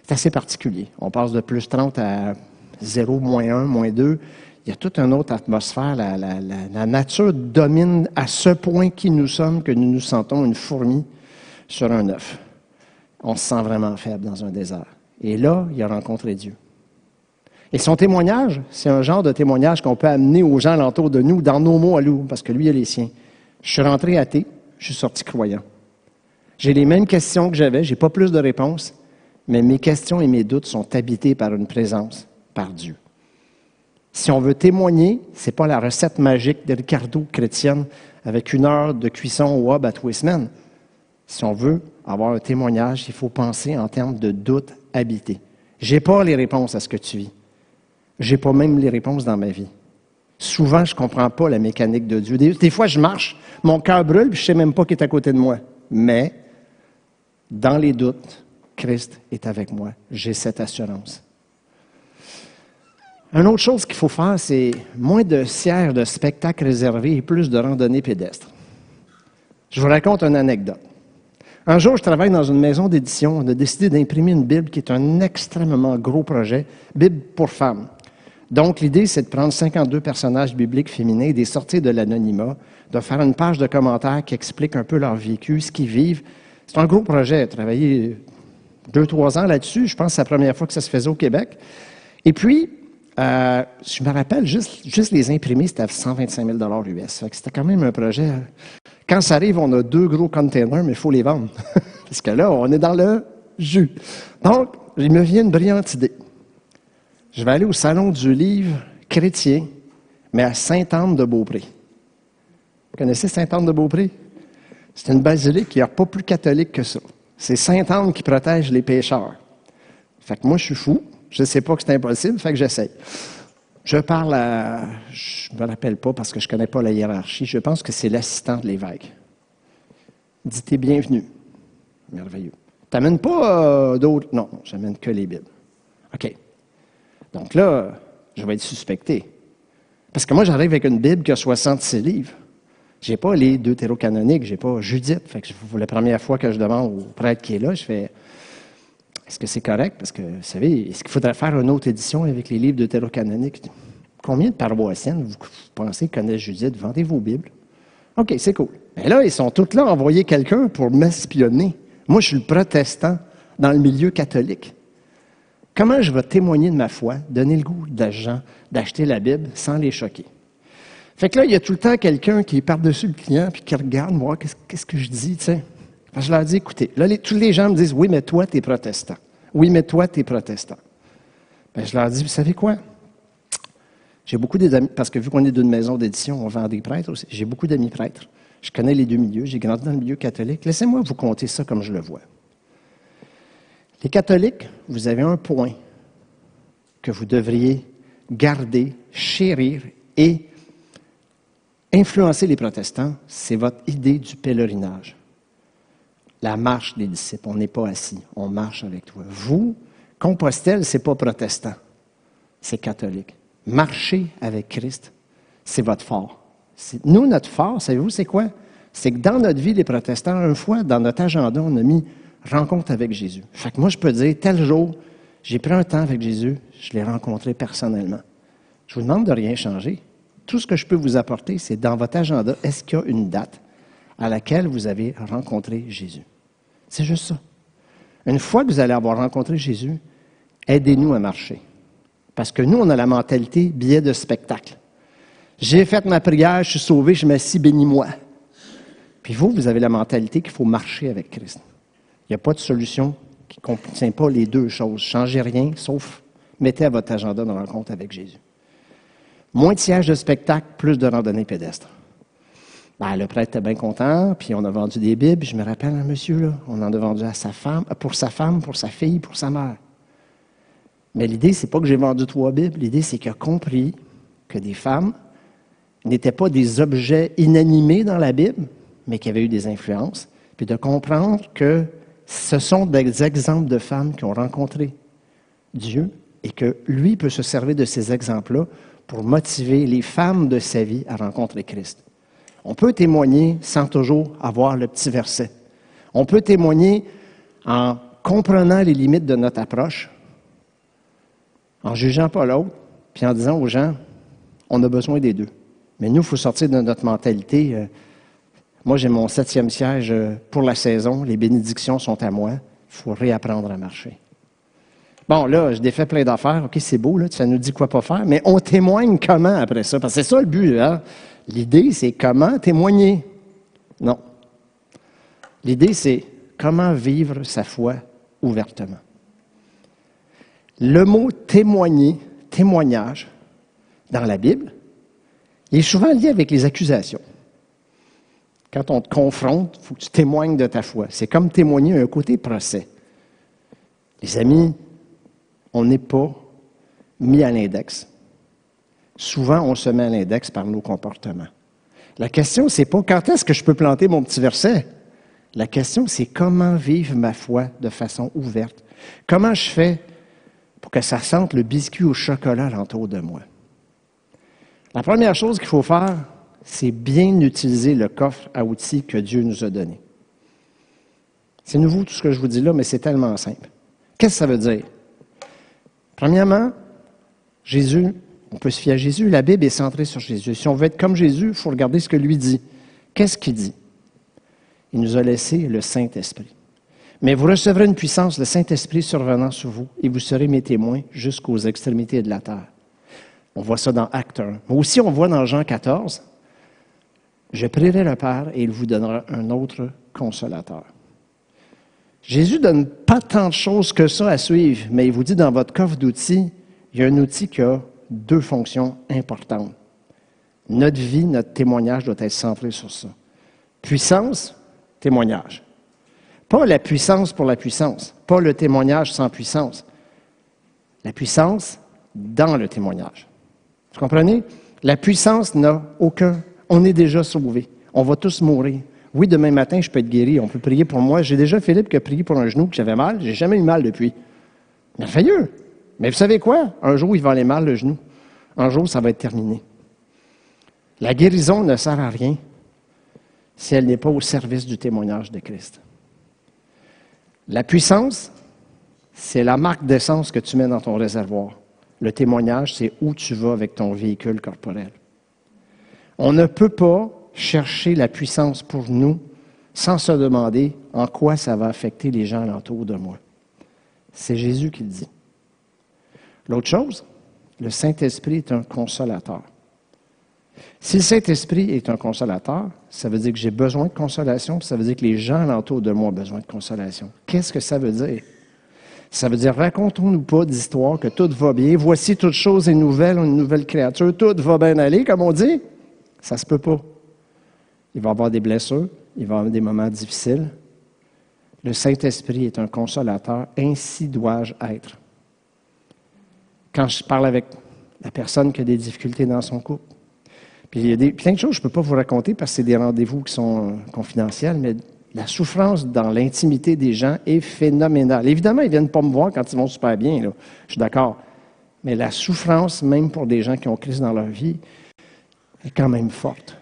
C'est assez particulier. On passe de plus 30 à 0, moins 1, moins 2. Il y a toute une autre atmosphère. La nature domine à ce point qui nous sommes que nous nous sentons une fourmi sur un œuf. On se sent vraiment faible dans un désert. Et là, il a rencontré Dieu. Et son témoignage, c'est un genre de témoignage qu'on peut amener aux gens alentour de nous, dans nos mots à nous, parce que lui, il a les siens. Je suis rentré athée, je suis sorti croyant. J'ai les mêmes questions que j'avais, je n'ai pas plus de réponses, mais mes questions et mes doutes sont habités par une présence, par Dieu. Si on veut témoigner, ce n'est pas la recette magique de Ricardo chrétienne avec 1 heure de cuisson au hub à tous les semaines. Si on veut avoir un témoignage, il faut penser en termes de doute habité. Je n'ai pas les réponses à ce que tu vis. Je n'ai pas même les réponses dans ma vie. Souvent, je ne comprends pas la mécanique de Dieu. Des fois, je marche, mon cœur brûle, puis je ne sais même pas qui est à côté de moi. Mais, dans les doutes, Christ est avec moi. J'ai cette assurance. Une autre chose qu'il faut faire, c'est moins de sièges de spectacles réservés et plus de randonnées pédestres. Je vous raconte une anecdote. Un jour, je travaille dans une maison d'édition. On a décidé d'imprimer une Bible qui est un extrêmement gros projet, Bible pour femmes. Donc, l'idée, c'est de prendre 52 personnages bibliques féminins, de les sortir de l'anonymat, de faire une page de commentaires qui explique un peu leur vécu, ce qu'ils vivent. C'est un gros projet. J'ai travaillé 2-3 ans là-dessus. Je pense que c'est la première fois que ça se faisait au Québec. Et puis, je me rappelle, juste les imprimer, c'était à 125 000 US. Fait que c'était quand même un projet. Quand ça arrive, on a 2 gros containers, mais il faut les vendre. Parce que là, on est dans le jus. Donc, il me vient une brillante idée. Je vais aller au Salon du livre chrétien, mais à Sainte-Anne-de-Beaupré. Vous connaissez Sainte-Anne-de-Beaupré? C'est une basilique qui n'est pas plus catholique que ça. C'est Sainte-Anne qui protège les pécheurs. Fait que moi, je suis fou. Je ne sais pas que c'est impossible, fait que j'essaye. Je parle à... Je ne me rappelle pas parce que je ne connais pas la hiérarchie. Je pense que c'est l'assistant de l'évêque. Dis, t'es bienvenu. Merveilleux. Tu n'amènes pas d'autres? Non, je n'amène que les Bibles. OK. Donc là, je vais être suspecté. Parce que moi, j'arrive avec une Bible qui a 66 livres. Je n'ai pas les deutérocanoniques, je n'ai pas Judith. Fait que la première fois que je demande au prêtre qui est là, je fais est-ce que c'est correct? Parce que, vous savez, est-ce qu'il faudrait faire une autre édition avec les livres deutérocanoniques? Combien de paroissiennes vous pensez connaissent Judith? Vendez vos Bibles. OK, c'est cool. Mais là, ils sont tous là à envoyer quelqu'un pour m'espionner. Moi, je suis le protestant dans le milieu catholique. Comment je vais témoigner de ma foi, donner le goût aux gens d'acheter la Bible sans les choquer? Fait que là, il y a tout le temps quelqu'un qui est par-dessus le client puis qui regarde, moi, qu'est-ce que je dis, tu sais? Je leur dis, écoutez, là, tous les gens me disent, oui, mais toi, tu es protestant. Oui, mais toi, tu es protestant. Bien, je leur dis, vous savez quoi? J'ai beaucoup d'amis, parce que vu qu'on est d'une maison d'édition, on vend des prêtres aussi. J'ai beaucoup d'amis prêtres. Je connais les deux milieux. J'ai grandi dans le milieu catholique. Laissez-moi vous conter ça comme je le vois. Les catholiques, vous avez un point que vous devriez garder, chérir et influencer les protestants, c'est votre idée du pèlerinage. La marche des disciples. On n'est pas assis, on marche avec toi. Vous, Compostelle, ce n'est pas protestant, c'est catholique. Marcher avec Christ, c'est votre fort. Nous, notre fort, savez-vous, c'est quoi? C'est que dans notre vie, les protestants, une fois, dans notre agenda, on a mis rencontre avec Jésus. Fait que moi, je peux dire, tel jour, j'ai pris un temps avec Jésus, je l'ai rencontré personnellement. Je vous demande de rien changer. Tout ce que je peux vous apporter, c'est dans votre agenda, est-ce qu'il y a une date à laquelle vous avez rencontré Jésus? C'est juste ça. Une fois que vous allez avoir rencontré Jésus, aidez-nous à marcher. Parce que nous, on a la mentalité billet de spectacle. J'ai fait ma prière, je suis sauvé, je m'assis, bénis-moi. Puis vous avez la mentalité qu'il faut marcher avec Christ. Il n'y a pas de solution qui ne contient pas les deux choses. Changez rien, sauf mettez à votre agenda de rencontre avec Jésus. Moins de sièges de spectacle, plus de randonnées pédestres. Ben, le prêtre était bien content, puis on a vendu des Bibles. Je me rappelle un monsieur, là, on en a vendu à sa femme, pour sa fille, pour sa mère. Mais l'idée, c'est pas que j'ai vendu 3 Bibles. L'idée, c'est qu'il a compris que des femmes n'étaient pas des objets inanimés dans la Bible, mais qu'il y avait eu des influences. Puis de comprendre que ce sont des exemples de femmes qui ont rencontré Dieu et que lui peut se servir de ces exemples-là pour motiver les femmes de sa vie à rencontrer Christ. On peut témoigner sans toujours avoir le petit verset. On peut témoigner en comprenant les limites de notre approche, en jugeant pas l'autre, puis en disant aux gens, on a besoin des deux. Mais nous, il faut sortir de notre mentalité. Moi, j'ai mon 7e siège pour la saison, les bénédictions sont à moi, il faut réapprendre à marcher. Bon, là, je défais plein d'affaires, OK, c'est beau, là, ça nous dit quoi pas faire, mais on témoigne comment après ça? Parce que c'est ça le but, hein? L'idée, c'est comment témoigner. Non. L'idée, c'est comment vivre sa foi ouvertement. Le mot témoigner, témoignage, dans la Bible, il est souvent lié avec les accusations. Quand on te confronte, il faut que tu témoignes de ta foi. C'est comme témoigner un côté procès. Les amis, on n'est pas mis à l'index. Souvent, on se met à l'index par nos comportements. La question, c'est pas quand est-ce que je peux planter mon petit verset. La question, c'est comment vivre ma foi de façon ouverte. Comment je fais pour que ça sente le biscuit au chocolat alentour de moi. La première chose qu'il faut faire, c'est bien utiliser le coffre à outils que Dieu nous a donné. C'est nouveau tout ce que je vous dis là, mais c'est tellement simple. Qu'est-ce que ça veut dire? Premièrement, Jésus, on peut se fier à Jésus. La Bible est centrée sur Jésus. Si on veut être comme Jésus, il faut regarder ce que lui dit. Qu'est-ce qu'il dit? Il nous a laissé le Saint-Esprit. Mais vous recevrez une puissance, le Saint-Esprit survenant sur vous, et vous serez mes témoins jusqu'aux extrémités de la terre. On voit ça dans Acte 1. Mais aussi, on voit dans Jean 14, « Je prierai le Père et il vous donnera un autre consolateur. » Jésus ne donne pas tant de choses que ça à suivre, mais il vous dit dans votre coffre d'outils, il y a un outil qui a 2 fonctions importantes. Notre vie, notre témoignage doit être centré sur ça. Puissance, témoignage. Pas la puissance pour la puissance, pas le témoignage sans puissance. La puissance dans le témoignage. Vous comprenez? La puissance n'a aucun. On est déjà sauvés. On va tous mourir. Oui, demain matin, je peux être guéri. On peut prier pour moi. J'ai déjà Philippe qui a prié pour un genou que j'avais mal. J'ai jamais eu mal depuis. Merveilleux. Mais vous savez quoi? Un jour, il va aller mal, le genou. Un jour, ça va être terminé. La guérison ne sert à rien si elle n'est pas au service du témoignage de Christ. La puissance, c'est la marque d'essence que tu mets dans ton réservoir. Le témoignage, c'est où tu vas avec ton véhicule corporel. On ne peut pas chercher la puissance pour nous sans se demander en quoi ça va affecter les gens alentour de moi. C'est Jésus qui le dit. L'autre chose, le Saint-Esprit est un consolateur. Si le Saint-Esprit est un consolateur, ça veut dire que j'ai besoin de consolation, puis ça veut dire que les gens alentour de moi ont besoin de consolation. Qu'est-ce que ça veut dire? Ça veut dire, racontons-nous pas d'histoire que tout va bien, voici toute chose est nouvelle, une nouvelle créature, tout va bien aller, comme on dit. Ça se peut pas. Il va y avoir des blessures, il va y avoir des moments difficiles. Le Saint-Esprit est un consolateur, ainsi dois-je être. Quand je parle avec la personne qui a des difficultés dans son couple, puis il y a plein de choses que je ne peux pas vous raconter parce que c'est des rendez-vous qui sont confidentiels, mais la souffrance dans l'intimité des gens est phénoménale. Évidemment, ils ne viennent pas me voir quand ils vont super bien, là. Je suis d'accord. Mais la souffrance, même pour des gens qui ont Christ dans leur vie, est quand même forte.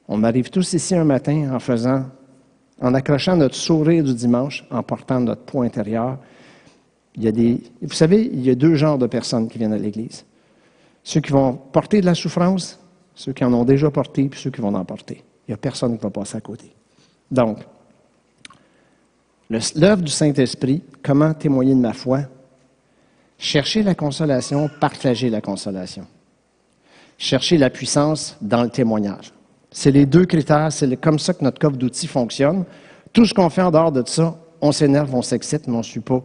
On arrive tous ici un matin en accrochant notre sourire du dimanche, en portant notre poids intérieur. Vous savez, il y a deux genres de personnes qui viennent à l'Église. Ceux qui vont porter de la souffrance, ceux qui en ont déjà porté, puis ceux qui vont en porter. Il n'y a personne qui va passer à côté. Donc, l'œuvre du Saint-Esprit, comment témoigner de ma foi? Chercher la consolation, partager la consolation. Chercher la puissance dans le témoignage. C'est les deux critères, c'est comme ça que notre coffre d'outils fonctionne. Tout ce qu'on fait en dehors de ça, on s'énerve, on s'excite, mais on ne suit pas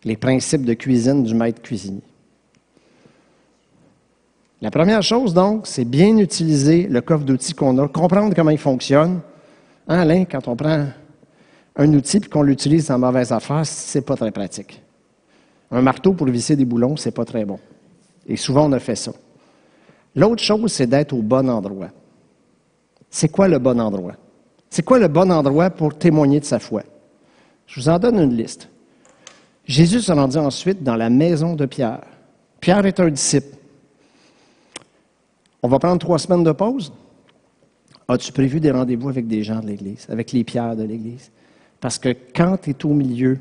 les principes de cuisine du maître cuisinier. La première chose, donc, c'est bien utiliser le coffre d'outils qu'on a, comprendre comment il fonctionne. Hein, Alain, quand on prend un outil et qu'on l'utilise en mauvaise affaire, c'est pas très pratique. Un marteau pour visser des boulons, c'est pas très bon. Et souvent, on a fait ça. L'autre chose, c'est d'être au bon endroit. C'est quoi le bon endroit? C'est quoi le bon endroit pour témoigner de sa foi? Je vous en donne une liste. Jésus se rendit ensuite dans la maison de Pierre. Pierre est un disciple. On va prendre 3 semaines de pause. As-tu prévu des rendez-vous avec des gens de l'Église, avec les pierres de l'Église? Parce que quand tu es au milieu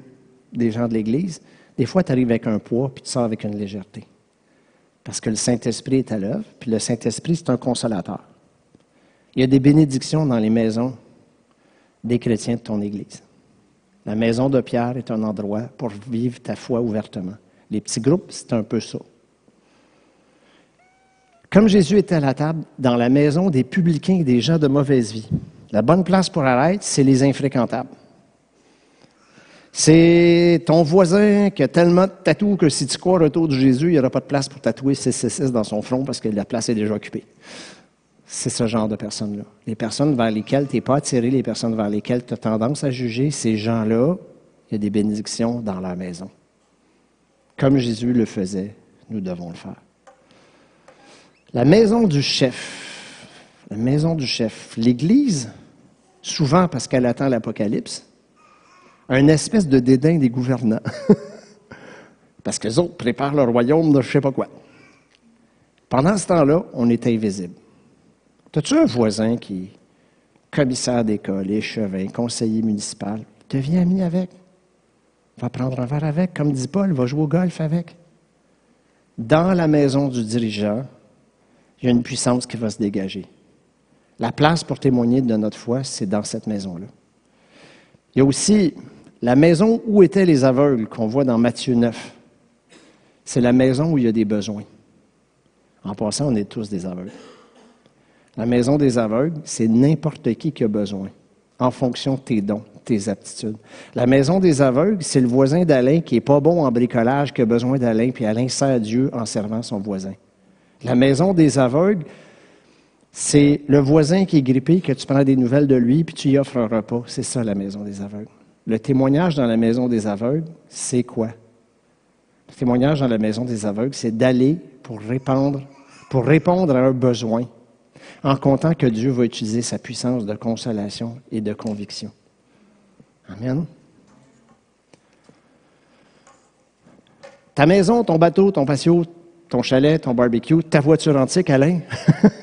des gens de l'Église, des fois, tu arrives avec un poids puis tu sors avec une légèreté. Parce que le Saint-Esprit est à l'œuvre, puis le Saint-Esprit, c'est un consolateur. Il y a des bénédictions dans les maisons des chrétiens de ton Église. La maison de Pierre est un endroit pour vivre ta foi ouvertement. Les petits groupes, c'est un peu ça. Comme Jésus était à la table dans la maison des publicains et des gens de mauvaise vie, la bonne place pour arrêter, c'est les infréquentables. C'est ton voisin qui a tellement de tatous que si tu cours autour de Jésus, il n'y aura pas de place pour tatouer 666 dans son front parce que la place est déjà occupée. C'est ce genre de personnes-là. Les personnes vers lesquelles tu n'es pas attiré, les personnes vers lesquelles tu as tendance à juger, ces gens-là, il y a des bénédictions dans leur maison. Comme Jésus le faisait, nous devons le faire. La maison du chef. La maison du chef. L'Église, souvent parce qu'elle attend l'Apocalypse, a une espèce de dédain des gouvernants. Parce qu'eux autres préparent le royaume de je ne sais pas quoi. Pendant ce temps-là, on est invisible. As-tu un voisin qui est commissaire d'école, échevin, conseiller municipal? Deviens ami avec. Va prendre un verre avec. Comme dit Paul, va jouer au golf avec. Dans la maison du dirigeant, il y a une puissance qui va se dégager. La place pour témoigner de notre foi, c'est dans cette maison-là. Il y a aussi la maison où étaient les aveugles qu'on voit dans Matthieu 9. C'est la maison où il y a des besoins. En passant, on est tous des aveugles. La maison des aveugles, c'est n'importe qui a besoin, en fonction de tes dons, tes aptitudes. La maison des aveugles, c'est le voisin d'Alain qui n'est pas bon en bricolage, qui a besoin d'Alain, puis Alain sert Dieu en servant son voisin. La maison des aveugles, c'est le voisin qui est grippé, que tu prends des nouvelles de lui, puis tu y offres un repas. C'est ça, la maison des aveugles. Le témoignage dans la maison des aveugles, c'est quoi? Le témoignage dans la maison des aveugles, c'est d'aller pour répandre pour répondre à un besoin, en comptant que Dieu va utiliser sa puissance de consolation et de conviction. Amen. Ta maison, ton bateau, ton patio, ton chalet, ton barbecue, ta voiture antique, Alain.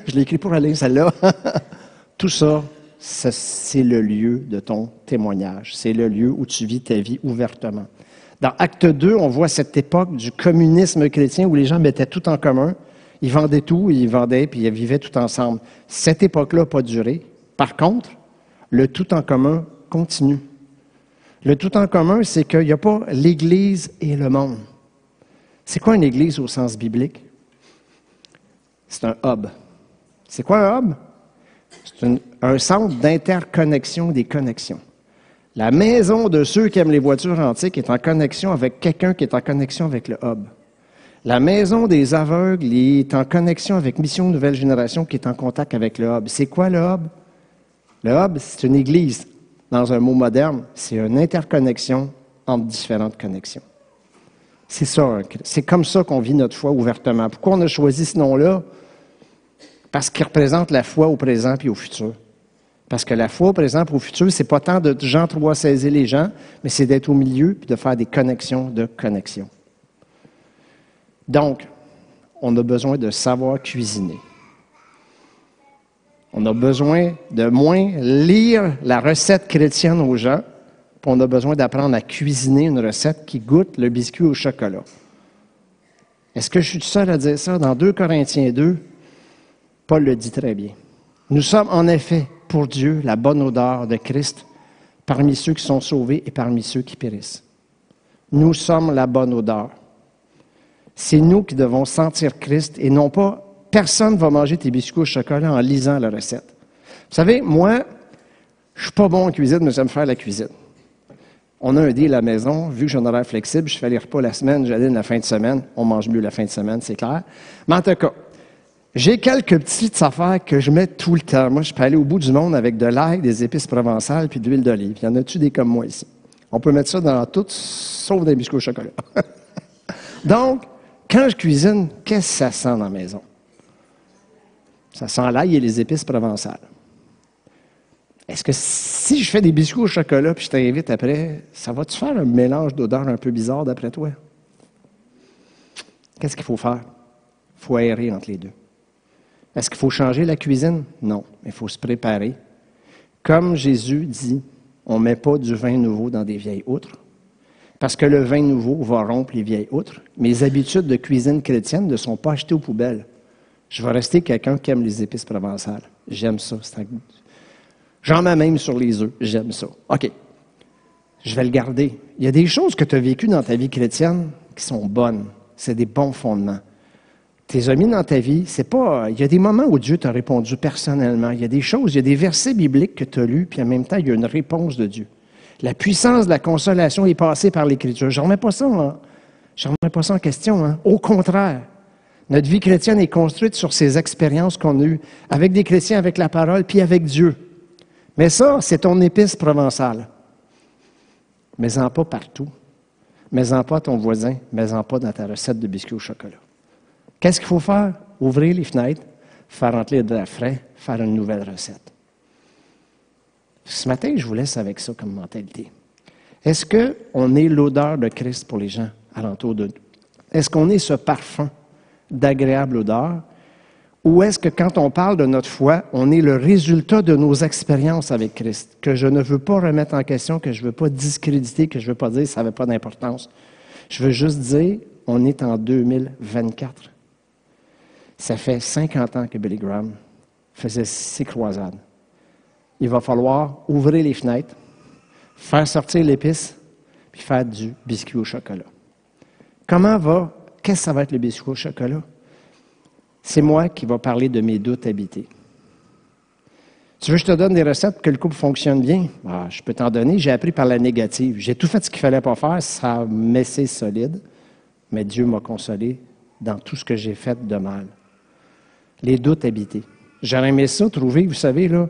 Je l'ai écrit pour Alain, celle-là. Tout ça, c'est le lieu de ton témoignage. C'est le lieu où tu vis ta vie ouvertement. Dans Acte 2, on voit cette époque du communisme chrétien où les gens mettaient tout en commun. Ils vendaient tout, ils vendaient, puis ils vivaient tout ensemble. Cette époque-là n'a pas duré. Par contre, le tout en commun continue. Le tout en commun, c'est qu'il n'y a pas l'Église et le monde. C'est quoi une Église au sens biblique? C'est un hub. C'est quoi un hub? C'est un centre d'interconnexion des connexions. La maison de ceux qui aiment les voitures antiques est en connexion avec quelqu'un qui est en connexion avec le hub. La maison des aveugles est en connexion avec Mission Nouvelle Génération qui est en contact avec le hub. C'est quoi le hub? Le hub, c'est une église. Dans un mot moderne, c'est une interconnexion entre différentes connexions. C'est ça, c'est comme ça qu'on vit notre foi ouvertement. Pourquoi on a choisi ce nom-là? Parce qu'il représente la foi au présent et au futur. Parce que la foi au présent et au futur, c'est pas tant de gens trop saisir les gens, mais c'est d'être au milieu et de faire des connexions de connexions. Donc, on a besoin de savoir cuisiner. On a besoin de moins lire la recette chrétienne aux gens, puis on a besoin d'apprendre à cuisiner une recette qui goûte le biscuit au chocolat. Est-ce que je suis tout seul à dire ça? Dans 2 Corinthiens 2, Paul le dit très bien. Nous sommes en effet pour Dieu la bonne odeur de Christ parmi ceux qui sont sauvés et parmi ceux qui périssent. Nous sommes la bonne odeur. C'est nous qui devons sentir Christ et non pas personne ne va manger tes biscuits au chocolat en lisant la recette. Vous savez, moi, je ne suis pas bon en cuisine, mais j'aime faire la cuisine. On a un deal à la maison, vu que j'ai un horaire flexible, je fais les repas la semaine, j'allume la fin de semaine. On mange mieux la fin de semaine, c'est clair. Mais en tout cas, j'ai quelques petites affaires que je mets tout le temps. Moi, je peux aller au bout du monde avec de l'ail, des épices provençales puis de l'huile d'olive. Il y en a-tu des comme moi ici? On peut mettre ça dans tout, sauf des biscuits au chocolat. Donc, quand je cuisine, qu'est-ce que ça sent dans la maison? Ça sent l'ail et les épices provençales. Est-ce que si je fais des biscuits au chocolat puis je t'invite après, ça va-tu faire un mélange d'odeurs un peu bizarre d'après toi? Qu'est-ce qu'il faut faire? Il faut aérer entre les deux. Est-ce qu'il faut changer la cuisine? Non, mais il faut se préparer. Comme Jésus dit, on ne met pas du vin nouveau dans des vieilles outres, parce que le vin nouveau va rompre les vieilles outres. Mes habitudes de cuisine chrétienne ne sont pas achetées aux poubelles. Je vais rester quelqu'un qui aime les épices provençales. J'aime ça. J'en mets même sur les œufs. J'aime ça. OK. Je vais le garder. Il y a des choses que tu as vécues dans ta vie chrétienne qui sont bonnes. C'est des bons fondements. Tes amis dans ta vie, c'est pas... Il y a des moments où Dieu t'a répondu personnellement. Il y a des choses, il y a des versets bibliques que tu as lus, puis en même temps, il y a une réponse de Dieu. La puissance de la consolation est passée par l'Écriture. Je ne remets pas ça en question. Hein. Au contraire, notre vie chrétienne est construite sur ces expériences qu'on a eues avec des chrétiens, avec la parole, puis avec Dieu. Mais ça, c'est ton épice provençale. Mets-en pas partout. Mets-en pas à ton voisin. Mets-en pas dans ta recette de biscuits au chocolat. Qu'est-ce qu'il faut faire? Ouvrir les fenêtres, faire rentrer de l'air frais, faire une nouvelle recette. Ce matin, je vous laisse avec ça comme mentalité. Est-ce qu'on est l'odeur de Christ pour les gens alentour de nous? Est-ce qu'on est ce parfum d'agréable odeur? Ou est-ce que quand on parle de notre foi, on est le résultat de nos expériences avec Christ, que je ne veux pas remettre en question, que je ne veux pas discréditer, que je ne veux pas dire que ça n'avait pas d'importance. Je veux juste dire, on est en 2024. Ça fait 50 ans que Billy Graham faisait ses croisades. Il va falloir ouvrir les fenêtres, faire sortir l'épice, puis faire du biscuit au chocolat. Qu'est-ce que ça va être le biscuit au chocolat? C'est moi qui vais parler de mes doutes habités. Tu veux que je te donne des recettes pour que le couple fonctionne bien? Ah, je peux t'en donner. J'ai appris par la négative. J'ai tout fait ce qu'il ne fallait pas faire. Ça a messé solide. Mais Dieu m'a consolé dans tout ce que j'ai fait de mal. Les doutes habités. J'aurais aimé ça, trouver, vous savez, là,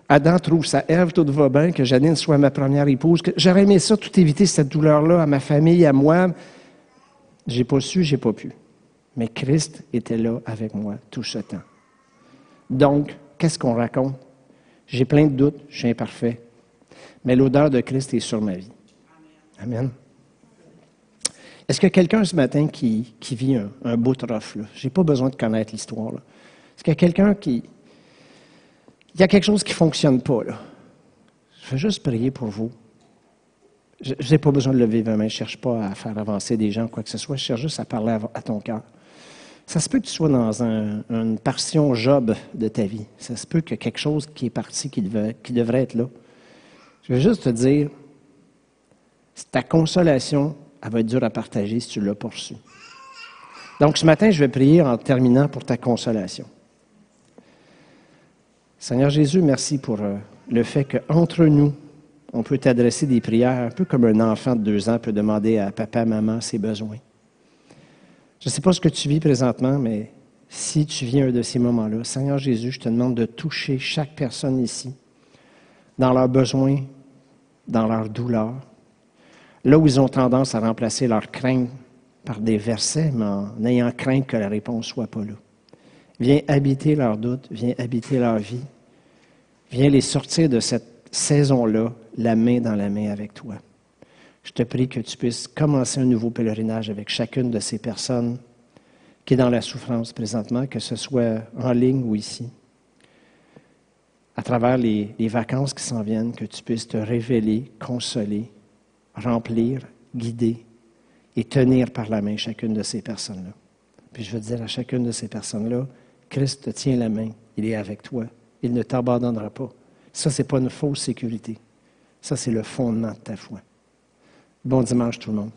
Adam trouve sa Ève, tout va bien, que Janine soit ma première épouse. J'aurais aimé ça, tout éviter cette douleur-là à ma famille, à moi. J'ai pas su, j'ai pas pu. mais Christ était là avec moi tout ce temps. Donc, qu'est-ce qu'on raconte? J'ai plein de doutes, je suis imparfait, mais l'odeur de Christ est sur ma vie. Amen. Est-ce qu'il y a quelqu'un ce matin qui vit un bout de rough, là? Je n'ai pas besoin de connaître l'histoire, là. Est-ce qu'il y a quelqu'un qui... Il y a quelque chose qui ne fonctionne pas, là? Je vais juste prier pour vous. Je n'ai pas besoin de lever ma main. Je ne cherche pas à faire avancer des gens, quoi que ce soit. Je cherche juste à parler à ton cœur. Ça se peut que tu sois dans une portion Job de ta vie. Ça se peut qu'il y a quelque chose qui est parti, qui devrait être là. Je vais juste te dire, ta consolation, elle va être dure à partager si tu l'as pas reçue. Donc, ce matin, je vais prier en terminant pour ta consolation. Seigneur Jésus, merci pour le fait qu'entre nous, on peut t'adresser des prières un peu comme un enfant de 2 ans peut demander à papa, maman ses besoins. Je ne sais pas ce que tu vis présentement, mais si tu vis un de ces moments-là, Seigneur Jésus, je te demande de toucher chaque personne ici, dans leurs besoins, dans leurs douleurs, là où ils ont tendance à remplacer leurs craintes par des versets, mais en ayant crainte que la réponse ne soit pas là. Viens habiter leurs doutes, viens habiter leur vie, viens les sortir de cette saison-là, la main dans la main avec toi. Je te prie que tu puisses commencer un nouveau pèlerinage avec chacune de ces personnes qui est dans la souffrance présentement, que ce soit en ligne ou ici. À travers les vacances qui s'en viennent, que tu puisses te révéler, consoler, remplir, guider et tenir par la main chacune de ces personnes-là. Puis je veux dire à chacune de ces personnes-là, Christ te tient la main, il est avec toi, il ne t'abandonnera pas. Ça, ce n'est pas une fausse sécurité. Ça, c'est le fondement de ta foi. Bon dimanche tout le monde.